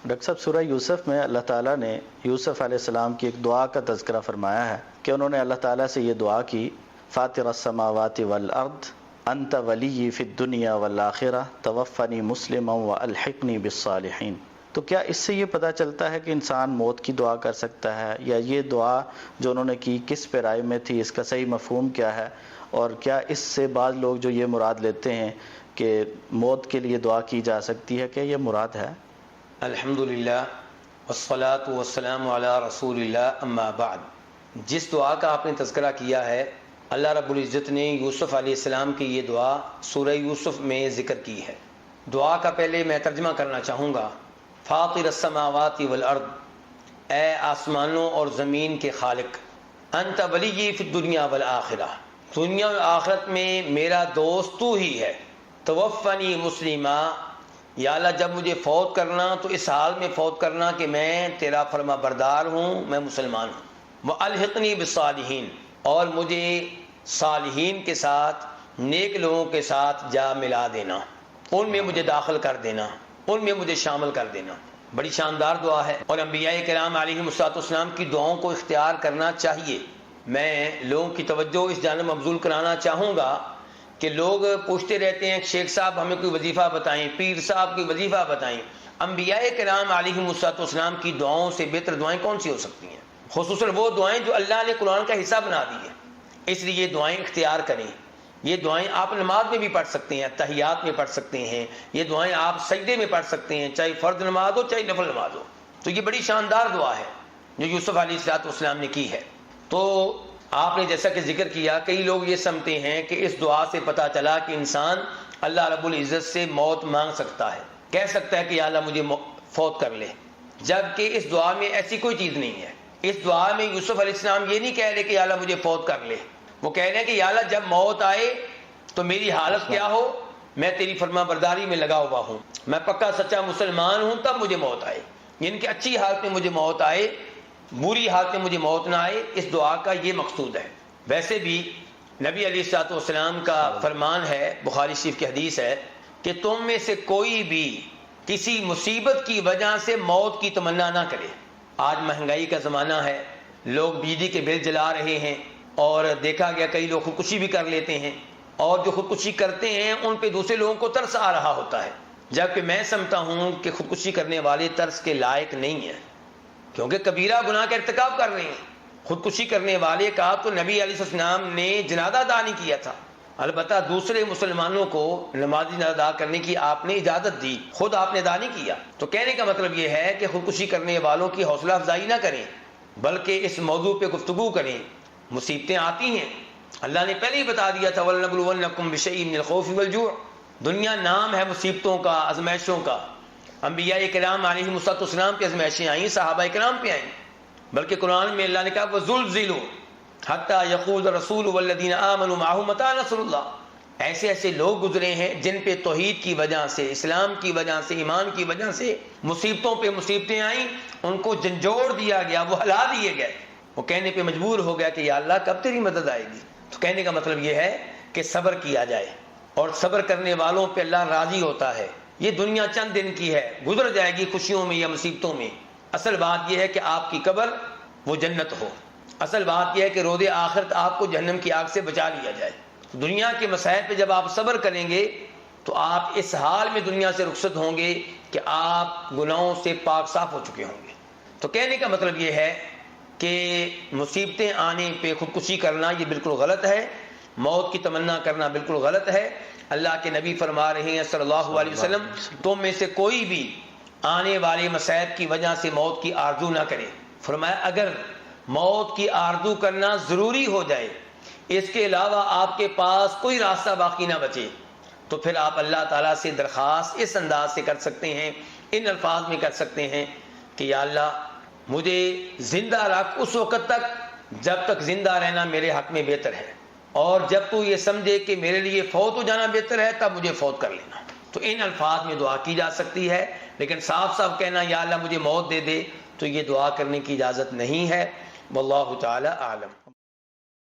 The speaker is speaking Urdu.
ڈاکٹر صاحب سورہ یوسف میں اللہ تعالیٰ نے یوسف علیہ السلام کی ایک دعا کا تذکرہ فرمایا ہے کہ انہوں نے اللہ تعالیٰ سے یہ دعا کی، فاطر السماوات والارض انت ولی فی الدنیا والآخرہ توفنی مسلما والحقنی بالصالحین۔ تو کیا اس سے یہ پتہ چلتا ہے کہ انسان موت کی دعا کر سکتا ہے، یا یہ دعا جو انہوں نے کی کس پہ رائے میں تھی، اس کا صحیح مفہوم کیا ہے، اور کیا اس سے بعض لوگ جو یہ مراد لیتے ہیں کہ موت کے لیے دعا کی جا سکتی ہے، کیا یہ مراد ہے؟ الحمدللہ والصلاة والسلام علی رسول اللہ، اما بعد۔ جس دعا کا آپ نے تذکرہ کیا ہے، اللہ رب العزت نے یوسف علیہ السلام کی یہ دعا سورہ یوسف میں ذکر کی ہے۔ دعا کا پہلے میں ترجمہ کرنا چاہوں گا۔ فاطر السماوات والارض، اے آسمانوں اور زمین کے خالق، انت ولی فی الدنیا والآخرہ، دنیا و آخرت میں میرا دوست تو ہی ہے۔ توفنی مسلمہ، یا اللہ جب مجھے فوت کرنا تو اس حال میں فوت کرنا کہ میں تیرا فرما بردار ہوں، میں مسلمان ہوں۔ وَأَلْحِقْنِي بِالصَّالِحِينَ، اور مجھے صالحین کے ساتھ، نیک لوگوں کے ساتھ جا ملا دینا، ان میں مجھے داخل کر دینا، ان میں مجھے شامل کر دینا۔ بڑی شاندار دعا ہے، اور انبیاء کرام علیہم السلام کی دعاؤں کو اختیار کرنا چاہیے۔ میں لوگوں کی توجہ اس جانب مبذول کرانا چاہوں گا کہ لوگ پوچھتے رہتے ہیں شیخ صاحب ہمیں کوئی وظیفہ بتائیں، پیر صاحب کوئی وظیفہ بتائیں۔ انبیاء کرام علیہم السلام کی دعاؤں سے بہتر دعائیں کون سی ہو سکتی ہیں؟ خصوصاً وہ دعائیں جو اللہ نے قرآن کا حصہ بنا دی ہے۔ اس لیے یہ دعائیں اختیار کریں۔ یہ دعائیں آپ نماز میں بھی پڑھ سکتے ہیں، تحیات میں پڑھ سکتے ہیں، یہ دعائیں آپ سجدے میں پڑھ سکتے ہیں، چاہے فرض نماز ہو چاہے نفل نماز ہو۔ تو یہ بڑی شاندار دعا ہے جو یوسف علیہ السلام نے کی ہے۔ تو آپ نے جیسا کہ ذکر کیا، کئی لوگ یہ سمجھتے ہیں کہ اس دعا سے پتہ چلا کہ انسان اللہ رب العزت سے موت مانگ سکتا ہے، کہہ سکتا ہے کہ یا اللہ مجھے فوت کر لے، جبکہ اس دعا میں ایسی کوئی چیز نہیں ہے۔ اس دعا میں یوسف علیہ السلام یہ نہیں کہہ رہے کہ یا اللہ مجھے فوت کر لے، وہ کہہ رہے ہیں کہ یا اللہ جب موت آئے تو میری حالت کیا ہو، میں تیری فرما برداری میں لگا ہوا ہوں، میں پکا سچا مسلمان ہوں، تب مجھے موت آئے، یعنی کہ اچھی حالت میں مجھے موت آئے، بری حالت میں مجھے موت نہ آئے۔ اس دعا کا یہ مقصود ہے۔ ویسے بھی نبی علیہ السلام کا فرمان ہے، بخاری شریف کی حدیث ہے کہ تم میں سے کوئی بھی کسی مصیبت کی وجہ سے موت کی تمنا نہ کرے۔ آج مہنگائی کا زمانہ ہے، لوگ بجلی کے بل جلا رہے ہیں، اور دیکھا گیا کئی لوگ خودکشی بھی کر لیتے ہیں، اور جو خودکشی کرتے ہیں ان پہ دوسرے لوگوں کو ترس آ رہا ہوتا ہے، جبکہ میں سمجھتا ہوں کہ خودکشی کرنے والے ترس کے لائق نہیں ہیں، کیونکہ کبیرہ گناہ کا ارتکاب کر رہے ہیں۔ خودکشی کرنے والے کا تو نبی علیہ السلام نے جنازہ ادا نہیں کیا تھا، البتہ دوسرے مسلمانوں کو نماز جنازہ ادا کرنے کی آپ نے اجازت دی، خود آپ نے ادا نہیں کیا۔ تو کہنے کا مطلب یہ ہے کہ خودکشی کرنے والوں کی حوصلہ افزائی نہ کریں، بلکہ اس موضوع پہ گفتگو کریں۔ مصیبتیں آتی ہیں، اللہ نے پہلے ہی بتا دیا تھا وَلَنَبْلُوَنَّكُمْ بِشَيْءٍ مِّنَ الْخَوْفِ وَالْجُوعِ۔ دنیا نام ہے مصیبتوں کا، آزمائشوں کا۔ انبیاء کرام علیہم السلام پہ آزمائشیں آئیں، صحابہ کرام پہ آئیں، بلکہ قرآن میں اللہ نے کہا وَزُلْزِلُوا حَتَّى يَقُولَ الرَّسُولُ وَالَّذِينَ آمَنُوا مَعَهُ مَتَىٰ نَصْرُ اللَّهِ۔ ایسے ایسے لوگ گزرے ہیں جن پہ توحید کی وجہ سے، اسلام کی وجہ سے، ایمان کی وجہ سے مصیبتوں پہ مصیبتیں آئیں، ان کو جھنجھوڑ دیا گیا، وہ ہلا دیے گئے، وہ کہنے پہ مجبور ہو گیا کہ یا اللہ کب تیری مدد آئے گی۔ تو کہنے کا مطلب یہ ہے کہ صبر کیا جائے، اور صبر کرنے والوں پہ اللہ راضی ہوتا ہے۔ یہ دنیا چند دن کی ہے، گزر جائے گی خوشیوں میں یا مصیبتوں میں۔ اصل بات یہ ہے کہ آپ کی قبر وہ جنت ہو، اصل بات یہ ہے کہ روز آخرت آپ کو جہنم کی آگ سے بچا لیا جائے۔ دنیا کے مسائل پہ جب آپ صبر کریں گے تو آپ اس حال میں دنیا سے رخصت ہوں گے کہ آپ گناہوں سے پاک صاف ہو چکے ہوں گے۔ تو کہنے کا مطلب یہ ہے کہ مصیبتیں آنے پہ خودکشی کرنا یہ بالکل غلط ہے، موت کی تمنا کرنا بالکل غلط ہے۔ اللہ کے نبی فرما رہے ہیں صلی اللہ علیہ وسلم، تم میں سے کوئی بھی آنے والے مصائب کی وجہ سے موت کی آرزو نہ کرے۔ فرمایا اگر موت کی آرزو کرنا ضروری ہو جائے، اس کے علاوہ آپ کے پاس کوئی راستہ باقی نہ بچے، تو پھر آپ اللہ تعالیٰ سے درخواست اس انداز سے کر سکتے ہیں، ان الفاظ میں کر سکتے ہیں کہ یا اللہ مجھے زندہ رکھ اس وقت تک جب تک زندہ رہنا میرے حق میں بہتر ہے، اور جب تو یہ سمجھے کہ میرے لیے فوت ہو جانا بہتر ہے تب مجھے فوت کر لینا۔ تو ان الفاظ میں دعا کی جا سکتی ہے، لیکن صاف صاف کہنا یا اللہ مجھے موت دے دے، تو یہ دعا کرنے کی اجازت نہیں ہے۔ واللہ تعالی اعلم۔